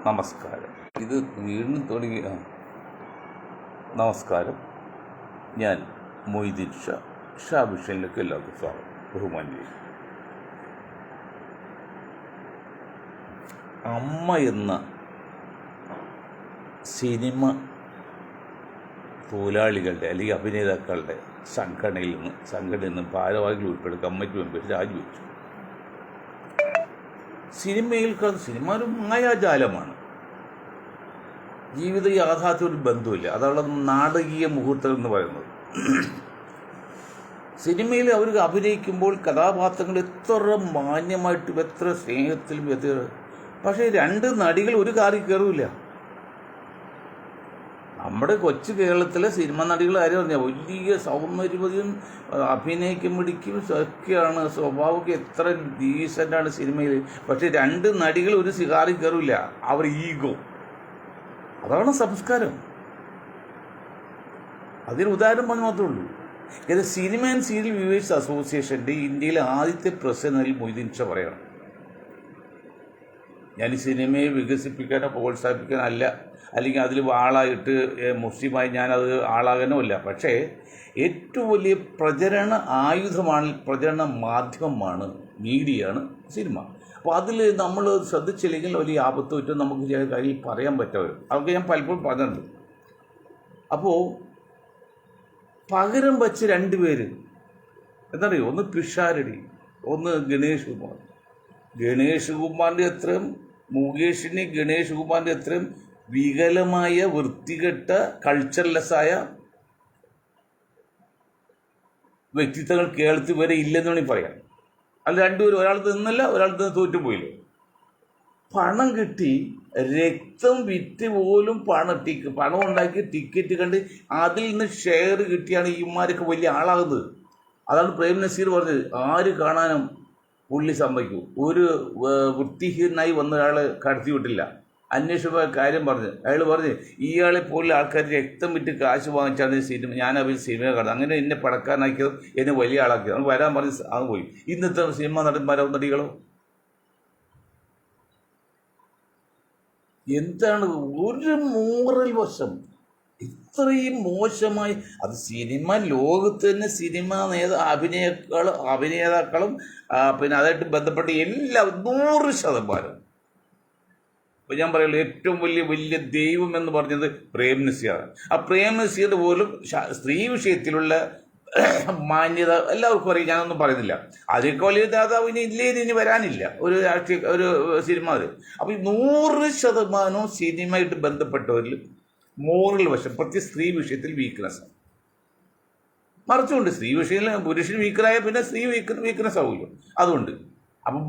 നമസ്കാരം. ഇത് വീണ്ടും തുടങ്ങിയ നമസ്കാരം. ഞാൻ മൊയ്തീൻ ഷാ വിഷനിലേക്ക് എല്ലാവർക്കും സ്വാഗതം. ബഹുമാന്യ അമ്മ എന്ന സിനിമ തൊഴിലാളികളുടെ അല്ലെങ്കിൽ അഭിനേതാക്കളുടെ സംഘടനയിൽ നിന്ന് ഭാരവാഹികൾ ഉൾപ്പെടെ കമ്മിറ്റി മെമ്പർ രാജിവെച്ചു. സിനിമ ഒരു മായാജാലമാണ്. ജീവിത യാഥാർത്ഥ്യ ഒരു ബന്ധമില്ല. അതാണ് നാടകീയ മുഹൂർത്തം എന്ന് പറയുന്നത്. സിനിമയിൽ അവർ അഭിനയിക്കുമ്പോൾ കഥാപാത്രങ്ങൾ എത്ര മാന്യമായിട്ടും എത്ര സ്നേഹത്തിലും പക്ഷേ രണ്ട് നടികൾ ഒരു കാറിൽ കയറില്ല. നമ്മുടെ കൊച്ചു കേരളത്തിലെ സിനിമ നടികൾ ആരും പറഞ്ഞാൽ വലിയ സൗന്ദര്യവതിയും അഭിനയിക്കും പിടിക്കും ഒക്കെയാണ്, സ്വഭാവമൊക്കെ എത്ര ഡീസൻ്റാണ് സിനിമയിൽ. പക്ഷേ രണ്ട് നടികൾ ഒരു കാറിൽ കയറില്ല. അവർ ഈഗോ, അതാണ് സംസ്കാരം. അതിന് ഉദാഹരണം പറഞ്ഞ് മാത്രമേ ഉള്ളൂ. ഇത് സിനിമ ആൻഡ് സീരിയൽ വ്യൂവേഴ്സ് അസോസിയേഷൻ്റെ ഇന്ത്യയിലെ ആദ്യത്തെ പ്രസിഡന്റ് മൊയ്തീൻ ഷാ പറയണം. ഞാൻ ഈ സിനിമയെ വികസിപ്പിക്കാനോ പ്രോത്സാഹിപ്പിക്കാനോ അല്ല, അല്ലെങ്കിൽ അതിൽ ആളായിട്ട് മുസ്ലിമായി ഞാനത് ആളാകാനോ അല്ല. പക്ഷേ ഏറ്റവും വലിയ പ്രചരണ ആയുധമാണ്, പ്രചരണ മാധ്യമമാണ്, മീഡിയയാണ് സിനിമ. അപ്പോൾ അതിൽ നമ്മൾ ശ്രദ്ധിച്ചില്ലെങ്കിൽ വലിയ ആപത്ത് പറ്റും, നമുക്ക് ചില കാര്യം പറയാൻ പറ്റുമല്ലോ. അതൊക്കെ ഞാൻ പലപ്പോഴും പറഞ്ഞിട്ടുണ്ട്. അപ്പോൾ പകരം വച്ച് രണ്ടുപേര് എന്നറിയോ, ഒന്ന് പിഷാരടി, ഒന്ന് ഗണേഷ് കുമാർ. ഗണേഷ് കുമാറിൻ്റെ അത്രയും ഗണേഷ് കുമാറിൻ്റെ അത്രയും വികലമായ വൃത്തികെട്ട കൾച്ചർലെസ്സായ വ്യക്തിത്വങ്ങൾ കേരളത്തിൽ വരെ ഇല്ലെന്ന് വേണമെങ്കിൽ പറയാം. അല്ല, രണ്ടുപേരും ഒരാൾ നിന്നല്ല, ഒരാൾ നിന്ന് തോറ്റുപോയില്ലേ. പണം കിട്ടി, രക്തം വിറ്റ് പോലും പണം ഉണ്ടാക്കി ടിക്കറ്റ് കണ്ട് അതിൽ നിന്ന് ഷെയർ കിട്ടിയാണ് ഇമാരൊക്കെ വലിയ ആളാകുന്നത്. അതാണ് പ്രേം നസീർ പറഞ്ഞത്, ആര് കാണാനും പുള്ളി സമ്മതിക്കൂ. ഒരു വൃത്തിഹീനായി വന്ന ഒരാൾ കടത്തി വിട്ടില്ല. അന്വേഷിച്ച കാര്യം അയാൾ പറഞ്ഞ് ഇയാളെ പോലെ ആൾക്കാർ രക്തം വിറ്റ് കാശ് വാങ്ങിച്ചാണ് സിനിമ, ഞാൻ അവർ സിനിമ കാണുന്നത്, അങ്ങനെ എന്നെ പടക്കാനാക്കിയതും എന്നെ വലിയ ആളാക്കിയത്. അത് വരാൻ പറഞ്ഞ് അത് പോയി. ഇന്നത്തെ സിനിമ നടന്മാരോ നടികളോ എന്താണ് ഒരു മോറൽ വശം ഇത്രയും മോശമായി? അത് സിനിമ ലോകത്ത് തന്നെ സിനിമ അഭിനേതാക്കളും പിന്നെ അതായിട്ട് ബന്ധപ്പെട്ട എല്ലാം 100%. ഇപ്പോൾ ഞാൻ പറയുള്ളൂ, ഏറ്റവും വലിയ ദൈവം എന്ന് പറഞ്ഞത് പ്രേം നസീറാണ്. ആ പ്രേം നസീർ പോലും സ്ത്രീ വിഷയത്തിലുള്ള മാന്യത എല്ലാവർക്കും അറിയാം, ഞാനൊന്നും പറയുന്നില്ല. അതിനൊക്കെ വലിയ നേതാവ് ഇനി വരാനില്ല ഒരു സിനിമ. അപ്പോൾ 100% സിനിമയായിട്ട് ബന്ധപ്പെട്ടവരിൽ മോറൽ വശം, പ്രത്യേക സ്ത്രീ വിഷയത്തിൽ വീക്ക്നെസ്. മറിച്ചുകൊണ്ട് സ്ത്രീ വിഷയത്തിൽ പുരുഷൻ വീക്കറായ പിന്നെ സ്ത്രീ വീക്ക്നെസ് ആവുമല്ലോ. അതുകൊണ്ട് അപ്പം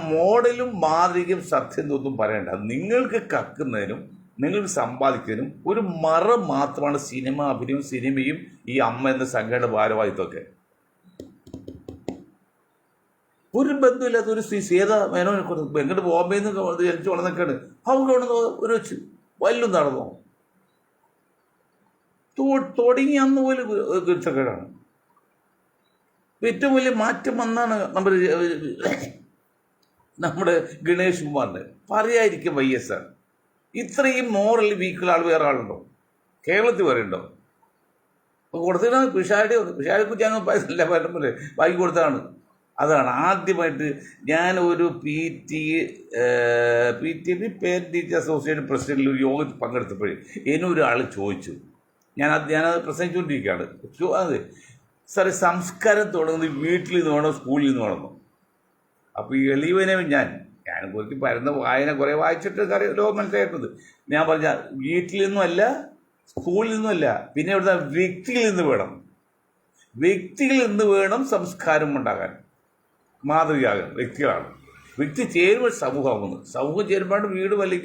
മോഡലും മാതൃകയും സത്യം ഒന്നും പറയണ്ട. നിങ്ങൾക്ക് കക്കുന്നതിനും നിങ്ങൾക്ക് സമ്പാദിക്കുന്നതിനും ഒരു മറ മാത്രമാണ് സിനിമ അഭിനയവും സിനിമയും ഈ അമ്മ എന്ന സംഘടന ഭാരവാഹിത്വമൊക്കെ. ഒരു ബന്ധമില്ലാത്ത ഒരു സീത മേനോ എങ്ങോട്ട് ബോംബെയിൽ നിന്ന് ജനിച്ചു വളർന്നൊക്കെയാണ്. അവിടെ ഒരു വല്ലതും നടന്നോ? തുടങ്ങി അന്ന് പോലും കുരുത്തക്കേടാണ്. ഏറ്റവും വലിയ മാറ്റം വന്നാണ് നമ്മുടെ ഗണേഷ് കുമാറിൻ്റെ. പറയാതിരിക്കും വൈഎസ്ആർ. ഇത്രയും മോറൽ വീക്കുള്ള ആൾ വേറെ ആളുണ്ടോ കേരളത്തിൽ? വരെ ഉണ്ടോ? കൊടുത്തിട്ടാണ് പിഷാരിക്കുറ്റി അങ്ങ് പൈസല്ല പറ്റുമ്പോൾ ബാക്കി കൊടുത്താണ്. അതാണ് ആദ്യമായിട്ട് ഞാൻ ഒരു P T parent teacher association പ്രസിഡന്റിൽ ഒരു യോഗത്തിൽ പങ്കെടുത്തപ്പോഴേ എന്നൊരാൾ ചോദിച്ചു, ഞാനത് പ്രസംഗിച്ചുകൊണ്ടിരിക്കുകയാണ്. അതെ സാറേ, സംസ്കാരം തുടങ്ങുന്നത് വീട്ടിൽ നിന്ന് വേണോ സ്കൂളിൽ നിന്ന് വേണമോ? അപ്പോൾ ഈ എളിയവനെ ഞാൻ കുറച്ച് പരന്ന വായന കുറേ വായിച്ചിട്ട് ലോകം മനസ്സിലാക്കുന്നത്. ഞാൻ പറഞ്ഞ വീട്ടിൽ നിന്നുമല്ല സ്കൂളിൽ നിന്നുമല്ല, പിന്നെ ഇവിടുത്തെ വ്യക്തിയിൽ നിന്ന് വേണം സംസ്കാരം ഉണ്ടാകാൻ, മാതൃകയാകാൻ. വ്യക്തി ചേരുമ്പോൾ സമൂഹമാകുന്നത്, സമൂഹം ചേരുമ്പോഴാണ് വീട് വലിയ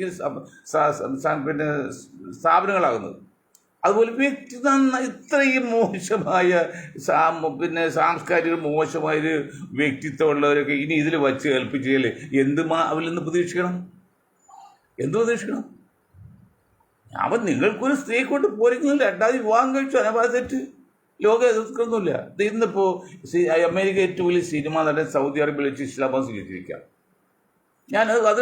പിന്നെ സ്ഥാപനങ്ങളാകുന്നത്. അതുപോലെ വ്യക്തി ഇത്രയും മോശമായ പിന്നെ സാംസ്കാരിക മോശമായൊരു വ്യക്തിത്വമുള്ളവരൊക്കെ ഇനി ഇതിൽ വച്ച് ഏൽപ്പിച്ചാൽ അവരിൽ നിന്ന് പ്രതീക്ഷിക്കണം? അവൻ നിങ്ങൾക്കൊരു സ്ത്രീ കൊണ്ട് പോരുന്നില്ല, രണ്ടാമത് വിവാഹം കഴിച്ചു, അനപാത തെറ്റ്, ലോകം എതിർക്കൊന്നുമില്ല. ഇന്നിപ്പോൾ അമേരിക്ക ഏറ്റവും വലിയ സിനിമ നടൻ സൗദി അറേബ്യയിൽ വെച്ച് ഇസ്ലാമാബാദ് സ്വീകരിച്ചിരിക്കുക. ഞാൻ അത്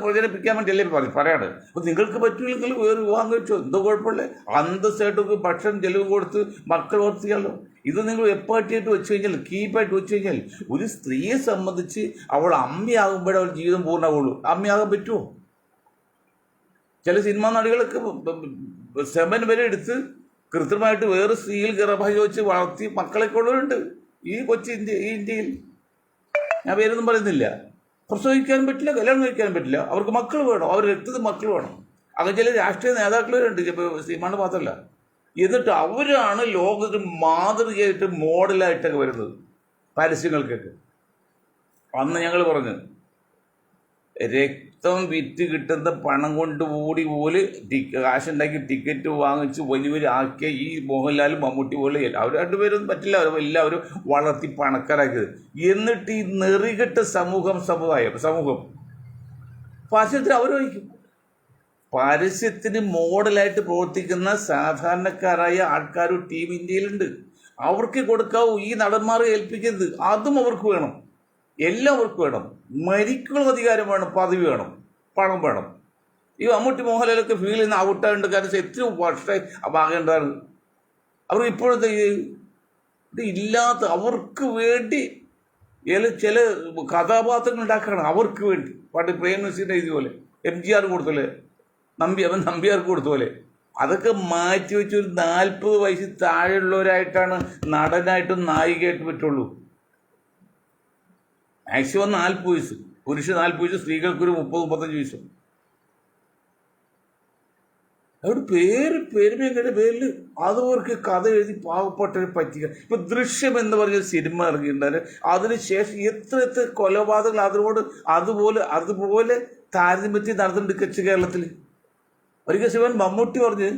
പ്രചരിപ്പിക്കാൻ വേണ്ടിയല്ലേ പറയാണ്. അപ്പോൾ നിങ്ങൾക്ക് പറ്റില്ലെങ്കിൽ വേറെ വിവാഹം കഴിച്ചോ, എന്തോ കുഴപ്പമില്ലേ, അന്തസ്സായിട്ടൊക്കെ ഭക്ഷണം ചെലവ് കൊടുത്ത് മക്കൾ വളർത്തിയാലോ. ഇത് നിങ്ങൾ എപ്പാട്ടിയായിട്ട് വെച്ച് കഴിഞ്ഞാൽ, കീപ്പായിട്ട് വെച്ച് കഴിഞ്ഞാൽ, ഒരു സ്ത്രീയെ സംബന്ധിച്ച് അവൾ അമ്മയാകുമ്പോഴേ അവൾ ജീവിതം പൂർണ്ണമാവുള്ളൂ. അമ്മയാകാൻ പറ്റുമോ? ചില സിനിമാ നടികളൊക്കെ സെമൻ വരെ എടുത്ത് കൃത്രിമമായിട്ട് വേറെ സ്ത്രീയിൽ ഗർഭം വെച്ച് വളർത്തി മക്കളൊക്കെ ഉള്ളവരുണ്ട് ഈ ഇന്ത്യയിൽ. ഞാൻ പേരൊന്നും പറയുന്നില്ല. പ്രസവിക്കാനും പറ്റില്ല, കല്യാണം കഴിക്കാനും പറ്റില്ല, അവർക്ക് മക്കൾ വേണം, അവർ രക്തത്തിൽ മക്കൾ വേണം. അങ്ങനെ ചില രാഷ്ട്രീയ നേതാക്കളുണ്ട്, സിനിമയുടെ മാത്രമല്ല. എന്നിട്ട് അവരാണ് ലോകത്തിന് മാതൃകയായിട്ട് മോഡലായിട്ടൊക്കെ വരുന്നത് പരസ്യങ്ങൾക്കൊക്കെ. അന്ന് ഞങ്ങൾ പറഞ്ഞു, രക്തം വിറ്റ് കിട്ടുന്ന പണം കൊണ്ട് കൂടി പോലും കാശുണ്ടാക്കി ടിക്കറ്റ് വാങ്ങിച്ച് വലിയ ആക്കിയ ഈ മോഹൻലാലും മമ്മൂട്ടി പോലെ അവർ രണ്ടുപേരൊന്നും പറ്റില്ല, എല്ലാവരും വളർത്തി പണക്കാരാക്കിയത്. എന്നിട്ട് ഈ നെറികെട്ട സമൂഹം പരസ്യത്തിന് അവർ വഹിക്കും. പരസ്യത്തിന് മോഡലായിട്ട് പ്രവർത്തിക്കുന്ന സാധാരണക്കാരായ ആൾക്കാർ ടീം ഇന്ത്യയിലുണ്ട്. അവർക്ക് കൊടുക്കാവൂ, ഈ നടന്മാരെ ഏൽപ്പിക്കരുത്. അതും അവർക്ക് വേണം, എല്ലാവർക്കും വേണം. മരിക്കുള്ള അധികാരം വേണം, പദവി വേണം, പണം വേണം. ഈ മമ്മൂട്ടി മോഹൻലാലൊക്കെ ഫീൽ ചെയ്യുന്ന ഔട്ടാണ്ട് കാരണം എത്ര വർഷമായി ആകേണ്ടതാണ്. അവർ ഇപ്പോഴത്തെ ഇത് ഇല്ലാത്ത അവർക്ക് വേണ്ടി ചില കഥാപാത്രങ്ങൾ ഉണ്ടാക്കുകയാണ് അവർക്ക് വേണ്ടി. പണ്ട് പ്രേംനസീറിൻ്റെ ഇതുപോലെ MGR കൊടുത്തല്ലേ, നമ്പ്യാർക്ക് കൊടുത്തപോലെ. അതൊക്കെ മാറ്റി വെച്ച് ഒരു 40 വയസ്സിൽ താഴെയുള്ളവരായിട്ടാണ് നടനായിട്ടും നായികയായിട്ടും പറ്റുള്ളൂ. മാക്സിമം 40 വയസ്സ്, പുരുഷ 40 വയസ്സ്, സ്ത്രീകൾക്കൊരു 30-35 വയസ്സും. അവിടെ പെരുമയുടെ പേരിൽ അതവർക്ക് കഥ എഴുതി പാവപ്പെട്ടവരെ പറ്റിക്കുക. ഇപ്പൊ ദൃശ്യം എന്ന് പറഞ്ഞ സിനിമ ഇറങ്ങിയിട്ടുണ്ടായിരുന്നു. അതിനുശേഷം എത്ര കൊലപാതകങ്ങൾ അതുപോലെ താരതമ്യത്തിൽ നടന്നിട്ടുണ്ട് കച്ച് കേരളത്തിൽ. ഒരിക്കൽ ശിവൻ മമ്മൂട്ടി പറഞ്ഞ്,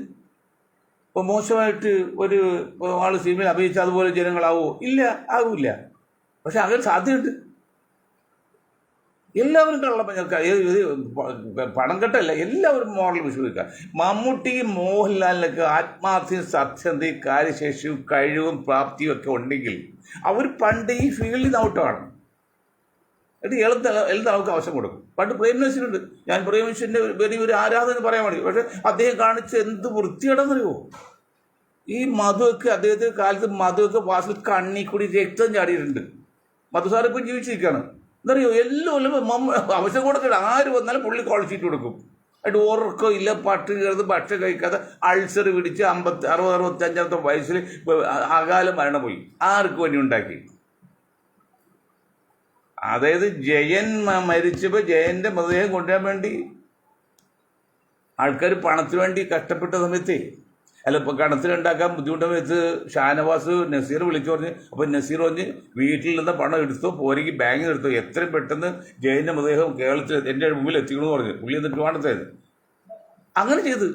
ഇപ്പൊ മോശമായിട്ട് ഒരു ആള് സിനിമയിൽ അഭിനയിച്ച അതുപോലെ ജനങ്ങളാവോ? ഇല്ല, ആകൂല. പക്ഷെ അങ്ങനെ സാധ്യതയുണ്ട്. എല്ലാവരും പണം കെട്ടല്ല, എല്ലാവരും മോഡൽ വിശ്വസിക്കുക. മമ്മൂട്ടിയും മോഹൻലാലിനൊക്കെ ആത്മാർത്ഥയും സത്യസന്ധയും കാര്യശേഷിയും കഴിവും പ്രാപ്തിയും ഒക്കെ ഉണ്ടെങ്കിൽ അവർ പണ്ട് ഈ ഫീൽഡിൽ ഔട്ടാണ്. എന്നിട്ട് നമുക്ക് അവസരം കൊടുക്കും. പണ്ട് പ്രേംനസീറുണ്ട്. ഞാൻ പ്രേംനസീറിൻ്റെ വലിയ ഒരു ആരാധന പറയാൻ വേണ്ടി, പക്ഷെ അദ്ദേഹം കാണിച്ച എന്ത് വൃത്തിയാണെന്നറിയോ? ഈ മധുവൊക്കെ അദ്ദേഹത്തിന്റെ കാലത്ത് മധുവൊക്കെ വാസിൽ കണ്ണി കൂടി രക്തം ചാടിയിട്ടുണ്ട്. മധുസാർ ഇപ്പം ജീവിച്ചിരിക്കുകയാണ്. എന്നറിയോ, എല്ലാം അവസരം കൊടുക്കണം. ആര് വന്നാലും പുള്ളി കോൾ ഷീറ്റ് കൊടുക്കും. എന്നിട്ട് ഉറക്കം ഇല്ല, പട്ടിണി കിടന്ന് ഭക്ഷണം കഴിക്കാതെ അൾസർ പിടിച്ച് 60-65 വയസ്സിൽ അകാല മരണം പോയി. ആർക്ക് വേണ്ടി ഉണ്ടാക്കി? അതായത് ജയൻ മരിച്ചപ്പോൾ ജയന്റെ മൃതദേഹം കൊണ്ടുവരാൻ വേണ്ടി ആൾക്കാർ പണത്തിന് വേണ്ടി കഷ്ടപ്പെട്ട സമയത്ത്, അല്ല ഇപ്പോൾ കണത്തിലുണ്ടാക്കാൻ ബുദ്ധിമുട്ടുന്ന സമയത്ത് ഷാനവാസ് നസീർ വിളിച്ചു പറഞ്ഞ്. അപ്പോൾ നസീർ പറഞ്ഞ് വീട്ടിൽ നിന്ന് പണം എടുത്തോ, പോരെങ്കിൽ ബാങ്കിൽ എടുത്തോ, എത്രയും പെട്ടെന്ന് ജയന്റെ മൃതദേഹം കേരളത്തിൽ എൻ്റെ മുമ്പിൽ എത്തിക്കണമെന്ന് പറഞ്ഞു. പുള്ളി എന്നിട്ട് വേണ്ടത്തായത് അങ്ങനെ ചെയ്ത്.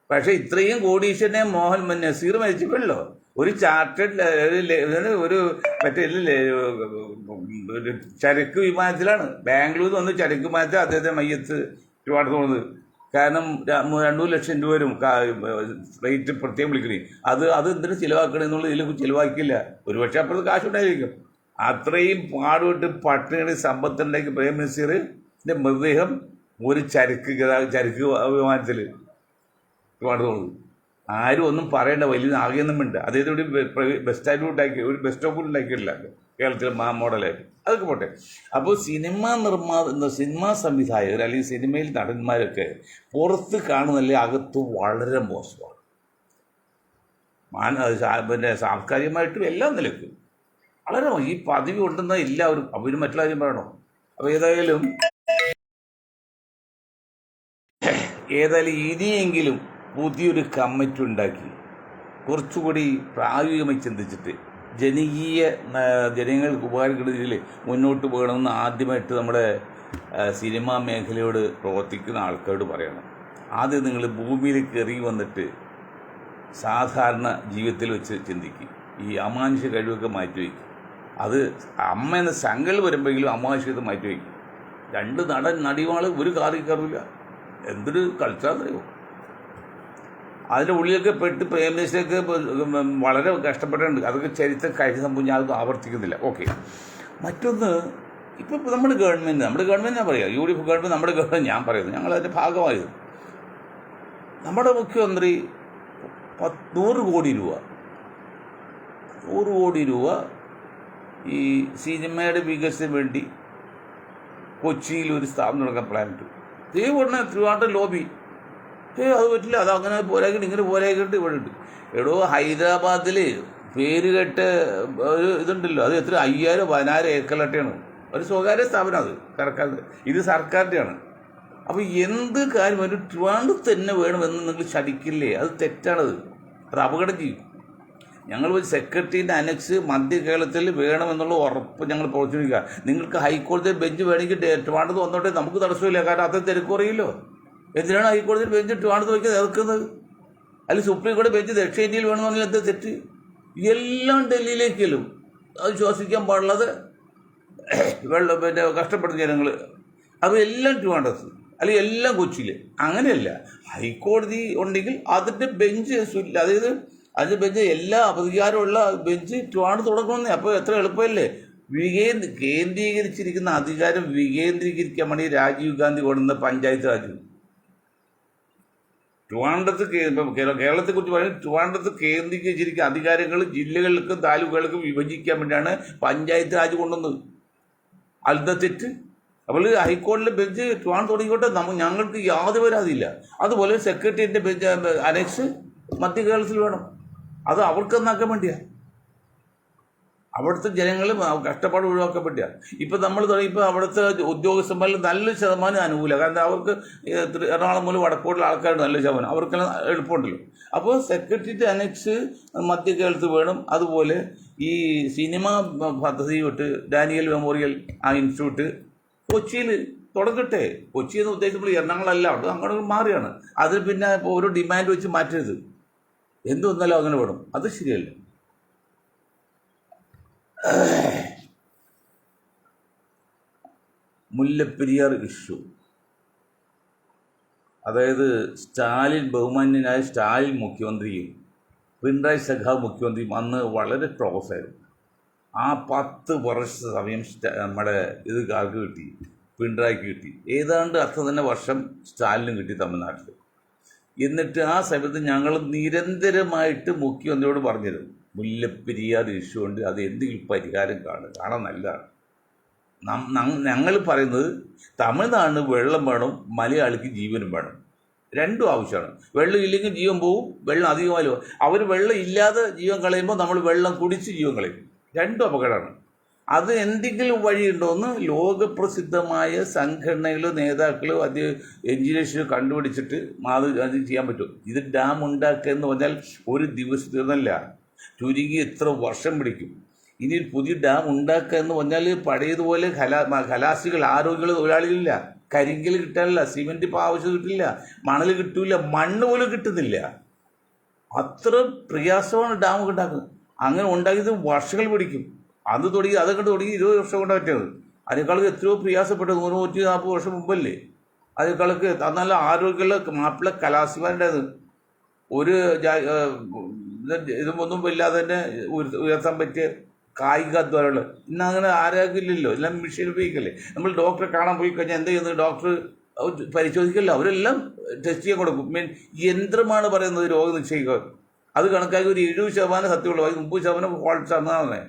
പക്ഷേ ഇത്രയും കോടീശ്വരനെ നസീർ മരിച്ചപ്പോഴല്ലോ ഒരു ചാർട്ടേഡ് ഒരു ചരക്ക് വിമാനത്തിലാണ് ബാംഗ്ലൂരിൽ വന്ന് ചരക്ക് വിമാനത്തിൽ അദ്ദേഹത്തെ മയ്യത്ത് ഒരുപാട് തോന്നുന്നത്. കാരണം 2 ലക്ഷം രൂപ വരും റേറ്റ് പ്രത്യേകം വിളിക്കണേ. അത് എന്തിനു ചിലവാക്കണേ എന്നുള്ള ഇതിൽ ചിലവാക്കില്ല. ഒരുപക്ഷെ അപ്പുറത്ത് കാശുണ്ടായിരിക്കും. അത്രയും പാടുപെട്ട് പട്ടിണി സമ്പത്തുണ്ടാക്കി പ്രേംനസീറിൻ്റെ മൃതദേഹം ഒരു ചരക്ക് വിമാനത്തിൽ ഒരുപാട് തോന്നുന്നു. ആരും ഒന്നും പറയേണ്ട, വലിയ ആകെയൊന്നും ഉണ്ട്. അദ്ദേഹത്തോട് ബസ് സ്റ്റോപ്പ് ഉണ്ടാക്കിയിട്ടില്ല കേരളത്തിലെ മോഡലായിട്ട്. അതൊക്കെ പോട്ടെ. അപ്പോൾ സിനിമാ സംവിധായകർ അല്ലെങ്കിൽ സിനിമയിൽ നടന്മാരൊക്കെ പുറത്ത് കാണുന്നല്ലേ, അകത്ത് വളരെ മോശമാണ്. പിന്നെ സാംസ്കാരികമായിട്ടും എല്ലാം നിലയ്ക്കും വളരെ ഈ പദവി ഉണ്ടെന്ന എല്ലാവരും അവരും മറ്റുള്ള കാര്യം പറയണോ? അപ്പോൾ ഏതായാലും ഇനിയെങ്കിലും പുതിയൊരു കമ്മിറ്റി ഉണ്ടാക്കി കുറച്ചുകൂടി പ്രായോഗികമായി ചിന്തിച്ചിട്ട് ജനങ്ങൾക്ക് ഉപകാരപ്പെടുന്ന രീതിയിൽ മുന്നോട്ട് പോകണമെന്ന് ആദ്യമായിട്ട് നമ്മുടെ സിനിമാ മേഖലയോട് പ്രവർത്തിക്കുന്ന ആൾക്കാരോട് പറയണം. ആദ്യം നിങ്ങൾ ഭൂമിയിലേക്ക് ഇറങ്ങി വന്നിട്ട് സാധാരണ ജീവിതത്തിൽ വെച്ച് ചിന്തിക്കും. ഈ അമാനുഷ്യ കഴിവൊക്കെ മാറ്റിവെക്കും. അത് അമ്മ എന്ന സങ്കൽ വരുമ്പോഴെങ്കിലും അമാനുഷ്യത്തെ മാറ്റിവെക്കും. 2 നടിവാൾ ഒരു കാറിൽ കയറില്ല. എന്തൊരു കളിച്ചാന്നറിയോ? അതിൻ്റെ ഉള്ളിലൊക്കെ പെട്ട് പ്രേംനസീറൊക്കെ വളരെ കഷ്ടപ്പെട്ടിട്ടുണ്ട്. അതൊക്കെ ചരിത്രം കഴിഞ്ഞ സംഭവം ഞാൻ അത് ആവർത്തിക്കുന്നില്ല. ഓക്കെ. മറ്റൊന്ന്, ഇപ്പം നമ്മുടെ ഗവൺമെൻറ് ഞാൻ പറയാം, UDF ഗവൺമെൻറ് നമ്മുടെ ഗവൺമെൻറ് ഞാൻ പറയുന്നത്, ഞങ്ങളതിൻ്റെ ഭാഗമായത്. നമ്മുടെ മുഖ്യമന്ത്രി 100 കോടി രൂപ ഈ സിനിമയുടെ വികസനം വേണ്ടി കൊച്ചിയിൽ ഒരു സ്ഥാപനം തുടങ്ങാൻ പ്ലാൻ ഇട്ടു. ഉടനെ ട്രിവാൻഡ്രം ലോബി, അത് പറ്റില്ല, അത് അങ്ങനെ പോരാക്കിട്ട് ഇങ്ങനെ പോരാക്കിട്ട് ഇവിടെ ഇട്ടു. എടോ, ഹൈദരാബാദിൽ പേര് കേട്ട് ഒരു ഇതുണ്ടല്ലോ, അത് എത്ര 5000-10,000 ഏക്കറിലൊക്കെയാണ്, ഒരു സ്വകാര്യ സ്ഥാപനം, അത് സർക്കാരിൻ്റെ, ഇത് സർക്കാരിൻ്റെയാണ്. അപ്പോൾ എന്ത് കാര്യം ഒരു ട്രിവാൻഡ്രം തന്നെ വേണമെന്ന് നിങ്ങൾ ശടിക്കില്ലേ? അത് തെറ്റാണത്, അത് അപകടം ചെയ്യും. ഞങ്ങൾ ഒരു സെക്രട്ടറിൻ്റെ അനക്സ് മധ്യ കേരളത്തിൽ വേണമെന്നുള്ള ഉറപ്പ് ഞങ്ങൾ പ്രവർത്തിക്കുക. നിങ്ങൾക്ക് ഹൈക്കോടതി ബെഞ്ച് വേണമെങ്കിൽ ട്രിവാൻഡ്രത്ത് വന്നോട്ടെ, നമുക്ക് തടസ്സമില്ല, കാരണം അത്ര തിരക്ക് കുറയില്ലോ. എന്തിനാണ് ഹൈക്കോടതി ബെഞ്ച് ട്രിവാൻഡ്രത്ത് വയ്ക്കാൻ എതിർക്കുന്നത്? അല്ലെങ്കിൽ സുപ്രീം കോടതി ബെഞ്ച് ദക്ഷിണേന്ത്യയിൽ വേണമെന്ന് എന്താ തെറ്റ്? എല്ലാം ഡൽഹിയിലേക്കല്ലും, അത് ശ്വസിക്കാൻ പാടുള്ളത് കഷ്ടപ്പെടുന്ന ജനങ്ങൾ, അത് എല്ലാം ട്രിവാൻഡ്രത്ത്, അല്ലെങ്കിൽ എല്ലാം കൊച്ചിയിൽ. അങ്ങനെയല്ല, ഹൈക്കോടതി ഉണ്ടെങ്കിൽ അതിൻ്റെ ബെഞ്ച്, അതായത് അതിൻ്റെ ബെഞ്ച് എല്ലാ അധികാരമുള്ള ബെഞ്ച് ട്രിവാൻഡ്രത്ത് തുടങ്ങുമെന്നേ. അപ്പോൾ എത്ര എളുപ്പമല്ലേ? കേന്ദ്രീകരിച്ചിരിക്കുന്ന അധികാരം വികേന്ദ്രീകരിക്കാൻ വേണ്ടി രാജീവ് ഗാന്ധി കൊണ്ടുവന്ന പഞ്ചായത്ത് രാജ്. ട്രിവാൻഡ്രത്ത് കേരളത്തെക്കുറിച്ച് പറയുന്നത്, ട്രിവാൻഡ്രത്ത് കേന്ദ്രീകരിച്ചിരിക്കുന്ന അധികാരങ്ങൾ ജില്ലകൾക്കും താലൂക്കുകൾക്കും വിഭജിക്കാൻ വേണ്ടിയാണ് പഞ്ചായത്ത് രാജ് കൊണ്ടുവന്നത്. അതെന്താ തെറ്റ്? അപ്പോൾ ഹൈക്കോടതിയിലെ ബെഞ്ച് ട്രിവാൻഡ്രം തുടങ്ങിക്കോട്ടെ, ഞങ്ങൾക്ക് യാതൊരു പരാതിയില്ല. അതുപോലെ സെക്രട്ടേറിയറ്റിൻ്റെ ബെഞ്ച് അനക്സ് മധ്യ കേരളത്തിൽ വേണം, അത് അവർക്ക് എന്നാക്കാൻ വേണ്ടിയാണ്, അവിടുത്തെ ജനങ്ങൾ കഷ്ടപ്പാട് ഒഴിവാക്കാൻ വേണ്ടിയാണ്. ഇപ്പം നമ്മൾ ഇപ്പോൾ അവിടുത്തെ ഉദ്യോഗസ്ഥന്മാരിൽ നല്ലൊരു ശതമാനം അനുകൂലമാണ്, കാരണം അവർക്ക് എറണാകുളം മൂലം വടക്കോട്ടുള്ള ആൾക്കാരുണ്ട്, നല്ല ശതമാനം, അവർക്കെല്ലാം എളുപ്പമുണ്ടല്ലോ. അപ്പോൾ സെക്രട്ടേറിയറ്റ് അനക്സ് മധ്യ കേരളത്തിൽ വേണം. അതുപോലെ ഈ സിനിമ പദ്ധതി വിട്ട് ഡാനിയൽ മെമ്മോറിയൽ ഇൻസ്റ്റിറ്റ്യൂട്ട് കൊച്ചിയിൽ തുടങ്ങട്ടെ. കൊച്ചി എന്ന് ഉദ്ദേശിച്ചപ്പോൾ എറണാകുളമല്ല, അവിടെ അങ്ങോട്ട് മാറിയാണ്. അതിൽ പിന്നെ ഇപ്പോൾ ഓരോ ഡിമാൻഡ് വെച്ച് മാറ്റരുത്, എന്ത് വന്നാലും അങ്ങനെ വേണം, അത് ശരിയല്ല. മുല്ലപ്പെരിയാർ ഇഷ്യൂ, അതായത് ബഹുമാന്യനായ സ്റ്റാലിൻ മുഖ്യമന്ത്രിയും പിണറായി സഖാവ് മുഖ്യമന്ത്രിയും അന്ന് വളരെ ക്ലോസ് ആയിരുന്നു. ആ 10 വർഷ സമയം നമ്മുടെ ആർക്ക് കിട്ടി? പിണറായിക്ക് കിട്ടി. ഏതാണ്ട് അത്ര തന്നെ വർഷം സ്റ്റാലിനും കിട്ടി തമിഴ്നാട്ടിൽ. എന്നിട്ട് ആ സമയത്ത് ഞങ്ങൾ നിരന്തരമായിട്ട് മുഖ്യമന്ത്രിയോട് പറഞ്ഞിരുന്നു, മുല്ലപ്പെരിയാർ ഇഷ്യൂ ഉണ്ട്, അത് എന്തെങ്കിലും പരിഹാരം കാണാൻ നല്ലതാണ്. ഞങ്ങൾ പറയുന്നത് തമിഴ്നാടിന് വെള്ളം വേണം, മലയാളിക്ക് ജീവനും വേണം, രണ്ടും ആവശ്യമാണ്. വെള്ളം ഇല്ലെങ്കിൽ ജീവൻ പോവും, വെള്ളം അധികമായാലും അവർ വെള്ളം ഇല്ലാതെ ജീവൻ കളയുമ്പോൾ നമ്മൾ വെള്ളം കുടിച്ച് ജീവൻ കളയും, രണ്ടും അപകടമാണ്. അത് എന്തെങ്കിലും വഴിയുണ്ടോയെന്ന് ലോകപ്രസിദ്ധമായ സംഘടനകളോ നേതാക്കളോ അത് എഞ്ചിനീയേഴ്സിനോ കണ്ടുപിടിച്ചിട്ട് അത് ചെയ്യാൻ പറ്റും. ഇത് ഡാം ഉണ്ടാക്കുക എന്ന് പറഞ്ഞാൽ ഒരു ദിവസത്തിനല്ല, ചുരുങ്ങി എത്ര വർഷം പിടിക്കും. ഇനി പുതിയ ഡാം ഉണ്ടാക്കുക എന്ന് പറഞ്ഞാൽ പഴയതുപോലെ ഖലാസികൾ, ആരോഗ്യമുള്ള തൊഴിലാളികളില്ല, കരിങ്കൽ കിട്ടാനില്ല, സിമെൻറ്റ് ഇപ്പോൾ ആവശ്യം കിട്ടില്ല, മണൽ കിട്ടില്ല, മണ്ണ് പോലും കിട്ടുന്നില്ല. അത്ര പ്രയാസമാണ് ഡാം ഉണ്ടാക്കുന്നത്. അങ്ങനെ ഉണ്ടാക്കിയത് വർഷങ്ങൾ പിടിക്കും. അതൊക്കെ തുടങ്ങി 20 വർഷം കൊണ്ട് പറ്റിയത്. അതിനേക്കാൾക്ക് എത്രയോ പ്രയാസപ്പെട്ടത് 140 വർഷം മുമ്പല്ലേ. അതിനേക്കാൾക്ക് നല്ല ആരോഗ്യമുള്ള മാപ്പിള കലാസിമാരുടേത് ഒരു ഇതൊന്നും ഇല്ലാതെ തന്നെ ഉയർത്താൻ പറ്റിയ കായിക അധ്വാനമുള്ള. ഇന്ന് അങ്ങനെ ആരോഗ്യമില്ലല്ലോ, എല്ലാം മെഷീൻ ഉപയോഗിക്കല്ലേ. നമ്മൾ ഡോക്ടറെ കാണാൻ പോയി കഴിഞ്ഞാൽ എന്താ ചെയ്യുന്നത്? ഡോക്ടർ പരിശോധിക്കല്ലോ, അവരെല്ലാം ടെസ്റ്റ് ചെയ്യാൻ കൊടുക്കും. യന്ത്രമാണ് പറയുന്നത് രോഗം നിശ്ചയിക്കുക. അത് കണക്കാക്കി ഒരു 70% സത്യമുള്ളൂ, 30% ഫോൾട്ട്സ് ആണ്.